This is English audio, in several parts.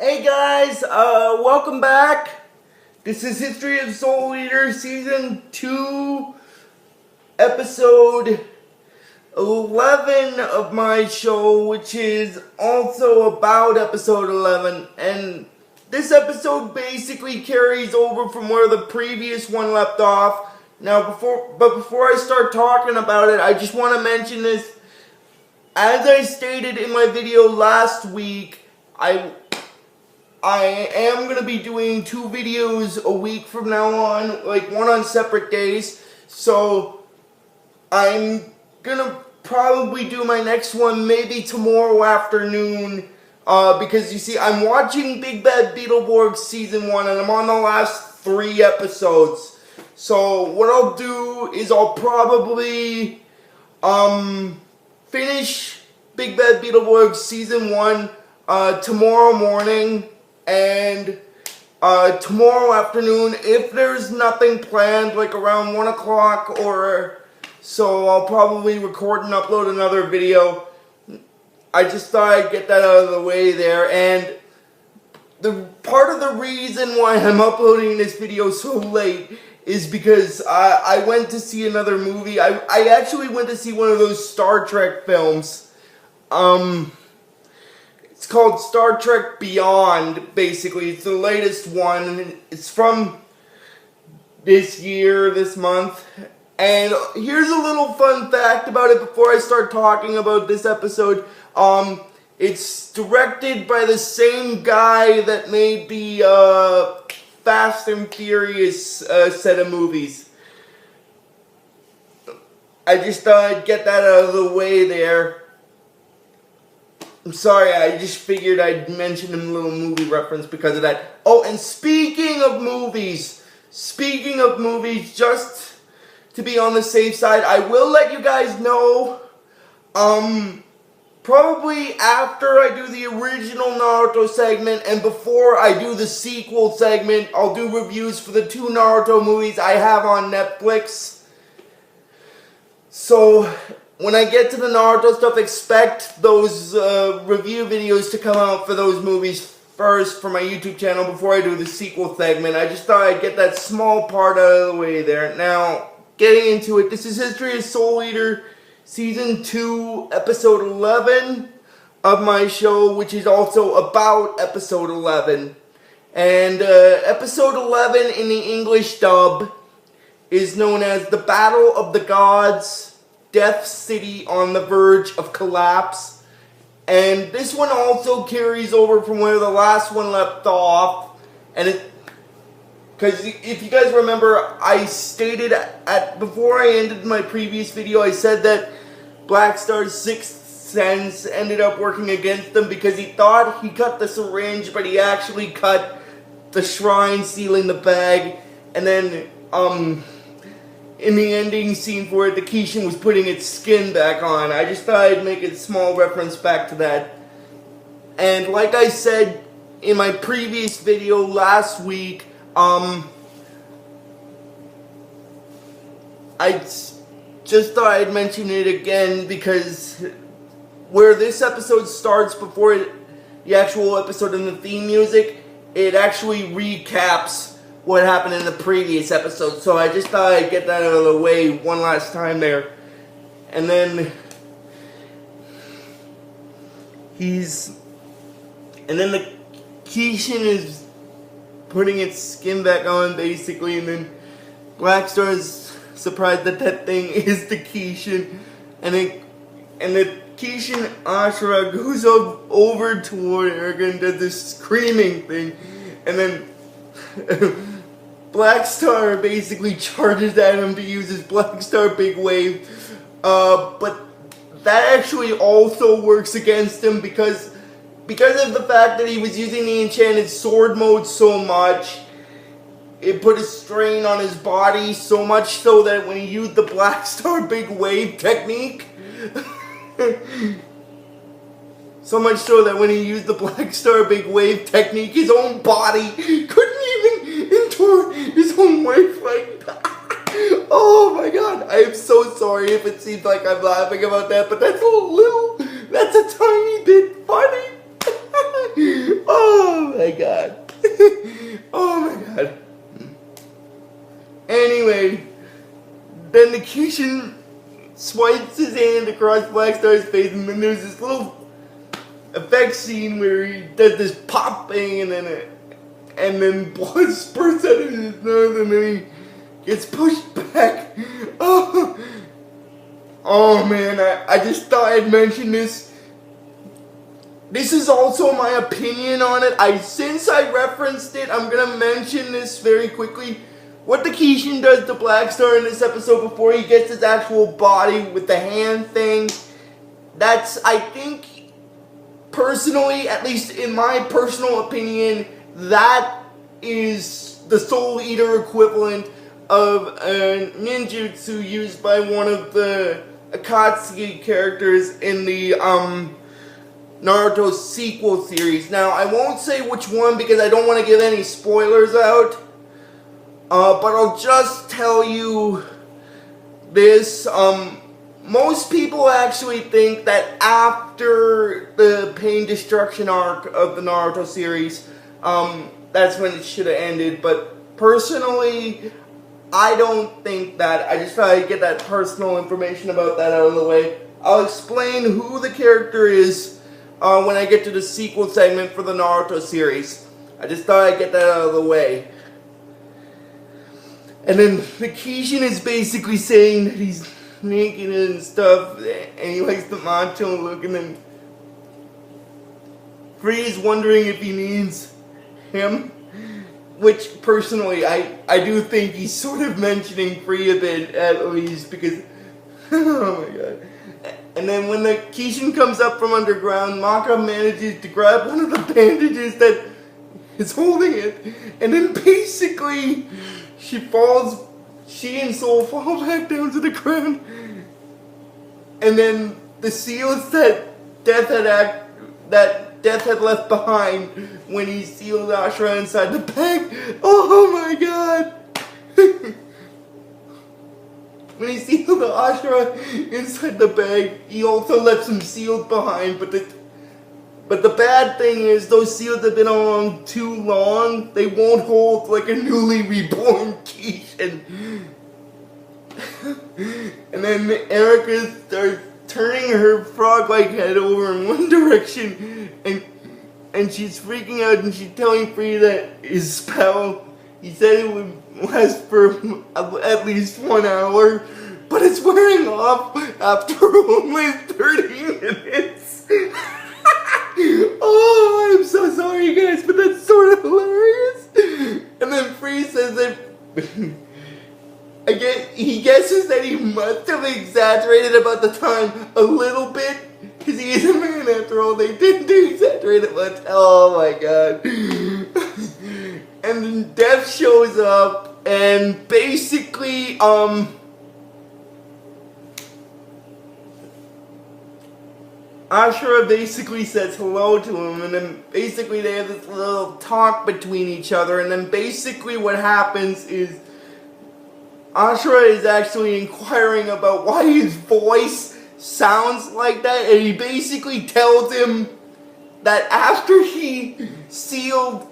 Hey guys, welcome back. This is History of Soul Eater Season 2, Episode 11 of my show, which is also about Episode 11. And this episode basically carries over from where the previous one left off. Now, before I start talking about it, I just want to mention this. As I stated in my video last week, I am going to be doing 2 videos a week from now on, like one on separate days. So I'm going to probably do my next one maybe tomorrow afternoon. Because you see, I'm watching Big Bad Beetleborg Season 1 and I'm on the last 3 episodes. So what I'll do is I'll probably finish Big Bad Beetleborg Season 1 tomorrow morning and tomorrow afternoon, if there's nothing planned, like around 1 o'clock or so, I'll probably record and upload another video. I just thought I'd get that out of the way there, and the part of the reason why I'm uploading this video so late is because I went to see another movie. I actually went to see one of those Star Trek films. It's called Star Trek Beyond, basically. It's the latest one. It's from this year, this month. And here's a little fun fact about it before I start talking about this episode. It's directed by the same guy that made the Fast and Furious set of movies. I just thought I'd get that out of the way there. I'm sorry, I just figured I'd mention a little movie reference because of that. Oh, and speaking of movies, just to be on the safe side, I will let you guys know, probably after I do the original Naruto segment and before I do the sequel segment, I'll do reviews for the 2 Naruto movies I have on Netflix. So when I get to the Naruto stuff, expect those review videos to come out for those movies first for my YouTube channel before I do the sequel segment. I just thought I'd get that small part out of the way there. Now, getting into it, this is History of Soul Eater Season 2, Episode 11 of my show, which is also about Episode 11. And Episode 11 in the English dub is known as The Battle of the Gods, Death City on the Verge of Collapse. And this one also carries over from where the last one left off. And because if you guys remember, I stated before I ended my previous video, I said that Black Star's sixth sense ended up working against him because he thought he cut the syringe, but he actually cut the shrine sealing the bag. And then, in the ending scene for it, the Kishin was putting its skin back on. I just thought I'd make a small reference back to that. And like I said in my previous video last week, I just thought I'd mention it again because where this episode starts before the actual episode and the theme music, it actually recaps what happened in the previous episode. So I just thought I'd get that out of the way one last time there. And then the Kishin is putting its skin back on, basically, and then Black Star's surprised that that thing is the Kishin, and the Kishin Ashura goes over toward Erica and does this screaming thing, and then Black Star basically charges at him to use his Black Star Big Wave, but that actually also works against him because of the fact that he was using the enchanted sword mode so much. It put a strain on his body, so much so that when he used the Black Star Big Wave technique, his own body couldn't even endure his own wave like that. Oh my god, I am so sorry if it seems like I'm laughing about that, but that's a tiny bit funny. Oh Kishin swipes his hand across Blackstar's face, and then there's this little effect scene where he does this popping, and then blood spurts out of his nose, and then he gets pushed back. Oh man, I just thought I'd mention this. This is also my opinion on it. Since I referenced it, I'm gonna mention this very quickly. What the Kishin does to Blackstar in this episode before he gets his actual body with the hand thing, that's, I think, personally, at least in my personal opinion, that is the Soul Eater equivalent of a ninjutsu used by one of the Akatsuki characters in the Naruto sequel series. Now, I won't say which one because I don't want to give any spoilers out, but I'll just tell you this. Most people actually think that after the Pain Destruction arc of the Naruto series, that's when it should have ended, but personally, I don't think that. I just thought I'd get that personal information about that out of the way. I'll explain who the character is when I get to the sequel segment for the Naruto series. I just thought I'd get that out of the way. And then the Kishin is basically saying that he's naked and stuff, and he likes the macho look, and then Free is wondering if he needs him. Which, personally, I do think he's sort of mentioning Free a bit, at least, because, oh my god. And then when the Kishin comes up from underground, Maka manages to grab one of the bandages that is holding it, and then basically, she and Soul fall back down to the ground, and then the seals that Death had left behind when he sealed Ashura inside the bag. Oh my god! When he sealed the Ashura inside the bag, he also left some seals behind, but the bad thing is those seals have been on too long. They won't hold like a newly reborn Kishin. And then Erica starts turning her frog-like head over in one direction, and she's freaking out, and she's telling Free that his spell, he said it would last for at least 1 hour, but it's wearing off after only 30 minutes. Oh, I'm so sorry guys, but that's sort of hilarious. And then Free says that he guesses that he must have exaggerated about the time a little bit, because he is a man after all. They didn't exaggerate it much. Oh my god. And then Death shows up, and basically, Ashura basically says hello to him, and then basically they have this little talk between each other, and then basically what happens is Ashura is actually inquiring about why his voice sounds like that, and he basically tells him that after he sealed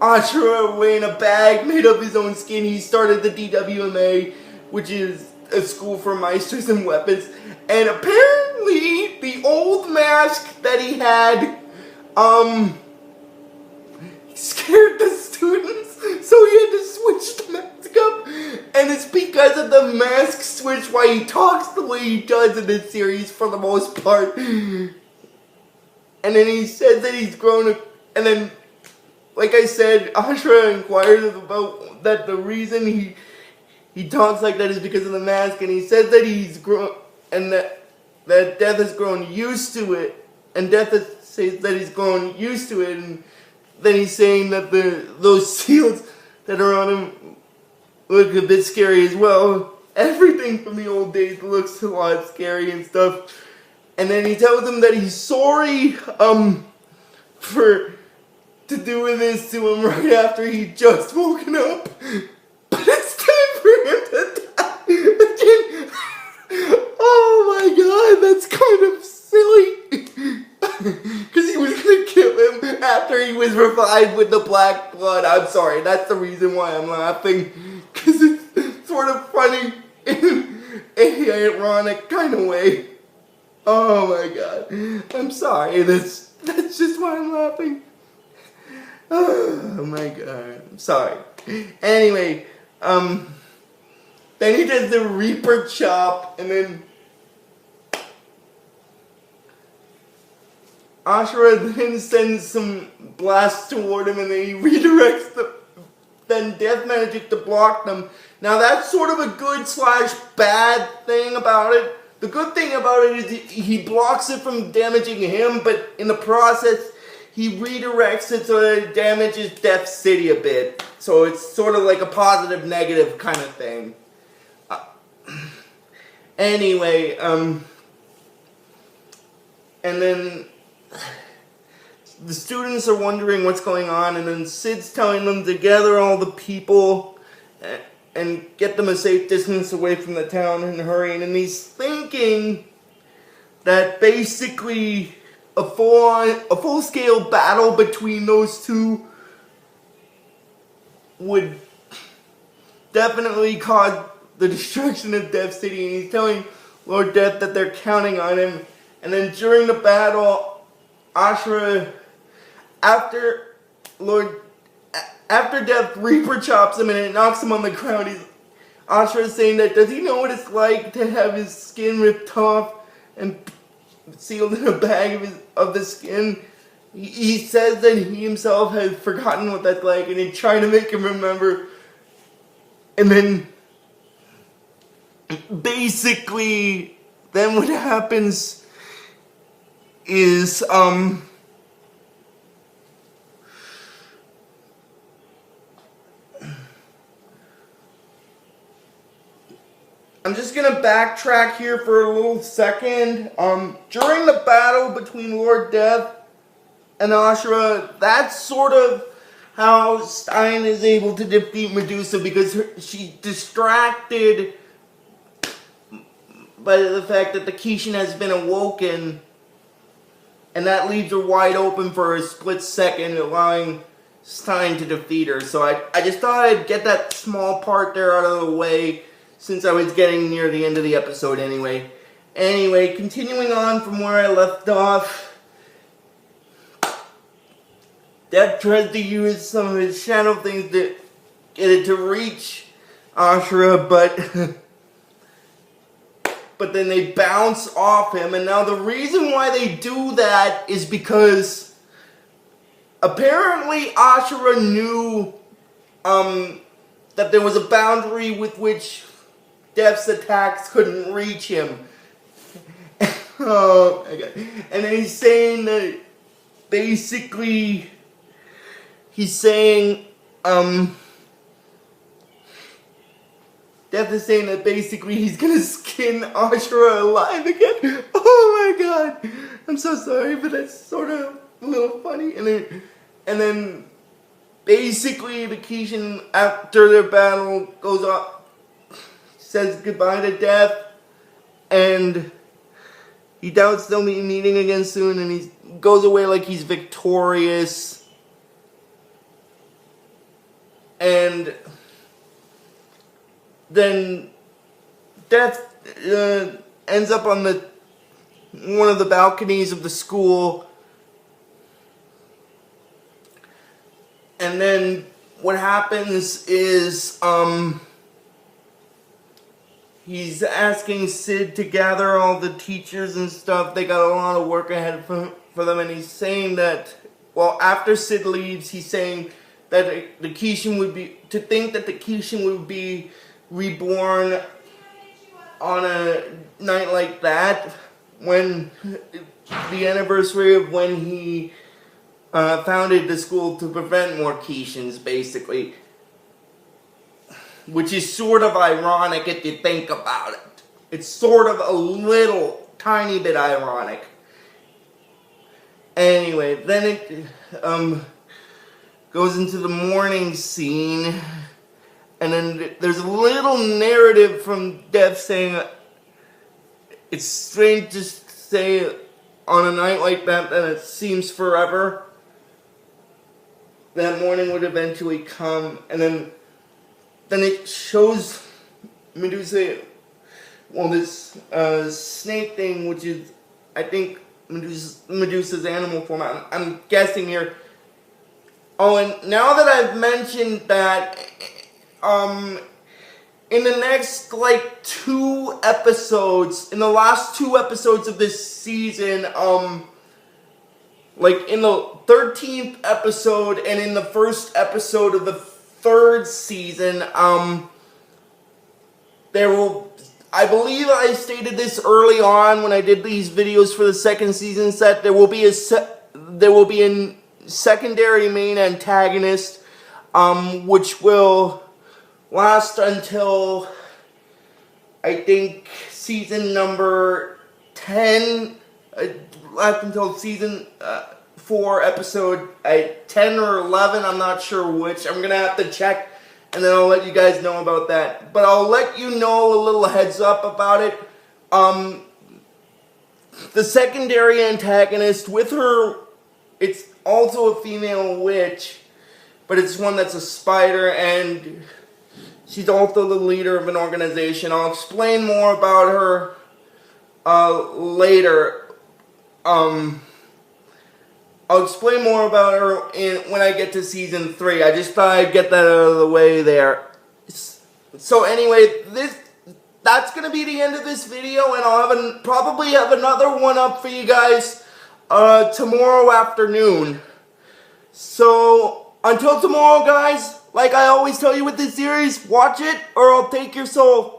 Ashura away in a bag made of his own skin, he started the DWMA, which is a school for meisters and weapons, and apparently the old mask that he had, scared the students, so he had to switch the mask up, and it's because of the mask switch why he talks the way he does in this series for the most part. And then he says that he's grown, and then, like I said, Ashura inquires about that the reason he talks like that is because of the mask, and he says that he's grown, and that Death has grown used to it, and Death says that he's grown used to it, and then he's saying that those seals that are on him look a bit scary as well. Everything from the old days looks a lot scary and stuff. And then he tells him that he's sorry for to doing this to him right after he just woken up. But it's time for him to die again. Oh my god, that's kind of silly. Because he was going to kill him after he was revived with the black blood. I'm sorry, that's the reason why I'm laughing. Because it's sort of funny. ironic kind of way. Oh my god. I'm sorry, that's just why I'm laughing. Oh my god. I'm sorry. Anyway, then he does the Reaper chop, and then Ashura then sends some blasts toward him, and then he redirects them. Then Death manages to block them. Now that's sort of a good / bad thing about it. The good thing about it is he blocks it from damaging him, but in the process, he redirects it so that it damages Death City a bit. So it's sort of like a positive negative kind of thing. Anyway, and then the students are wondering what's going on, and then Sid's telling them to gather all the people and get them a safe distance away from the town and hurry. And he's thinking that basically a full-scale battle between those two would definitely cause the destruction of Death City. And he's telling Lord Death that they're counting on him. And then during the battle, Ashura, after Death Reaper chops him and it knocks him on the ground, Ashura is saying that, does he know what it's like to have his skin ripped off and sealed in a bag of the skin? He says that he himself has forgotten what that's like, and he's trying to make him remember. And then basically, then what happens is, I'm just gonna backtrack here for a little second. During the battle between Lord Death and Ashura, that's sort of how Stein is able to defeat Medusa, because she's distracted by the fact that the Kishin has been awoken, and that leaves her wide open for a split second, allowing Stein to defeat her. So I just thought I'd get that small part there out of the way, since I was getting near the end of the episode anyway. Anyway, continuing on from where I left off, Death tries to use some of his shadow things to get it to reach Ashura, but then they bounce off him. And now the reason why they do that is because apparently Ashura knew that there was a boundary with which Death's attacks couldn't reach him. Oh my god. And then he's saying that basically, he's saying, Death is saying that basically he's gonna skin Ashura alive again. Oh my god. I'm so sorry, but that's sort of a little funny. And then basically the Kishin, after their battle, goes off, says goodbye to Death, and he doubts they'll be meeting again soon, and he goes away like he's victorious. And then Death ends up on one of the balconies of the school, and then what happens is he's asking Sid to gather all the teachers and stuff. They got a lot of work ahead for them, and he's saying that, well, after Sid leaves, he's saying that the Kishin would be, to think that the Kishin would be reborn on a night like that, when the anniversary of when he founded the school to prevent more Kishins, basically. Which is sort of ironic if you think about it. It's sort of a little, tiny bit ironic. Anyway, then it goes into the morning scene, and then there's a little narrative from Death saying it's strange to say on a night like that it seems forever. That morning would eventually come, and then it shows Medusa well, this snake thing, which is, I think, Medusa's animal form. I'm guessing here. Oh, and now that I've mentioned that, in the next, like, 2 episodes, in the last 2 episodes of this season, like, in the 13th episode and in the first episode of the 3rd season, there will, I believe I stated this early on when I did these videos for the 2nd season set, there will be a secondary main antagonist, which will last until, I think, season number 10, last until season 4, episode 10 or 11, I'm not sure which. I'm going to have to check, and then I'll let you guys know about that. But I'll let you know a little heads up about it. The secondary antagonist, with her, it's also a female witch, but it's one that's a spider, and she's also the leader of an organization. I'll explain more about her later. I'll explain more about her when I get to season 3. I just thought I'd get that out of the way there. So anyway, that's going to be the end of this video, and I'll probably have another one up for you guys tomorrow afternoon. So, until tomorrow, guys, like I always tell you with this series, watch it or I'll take your soul.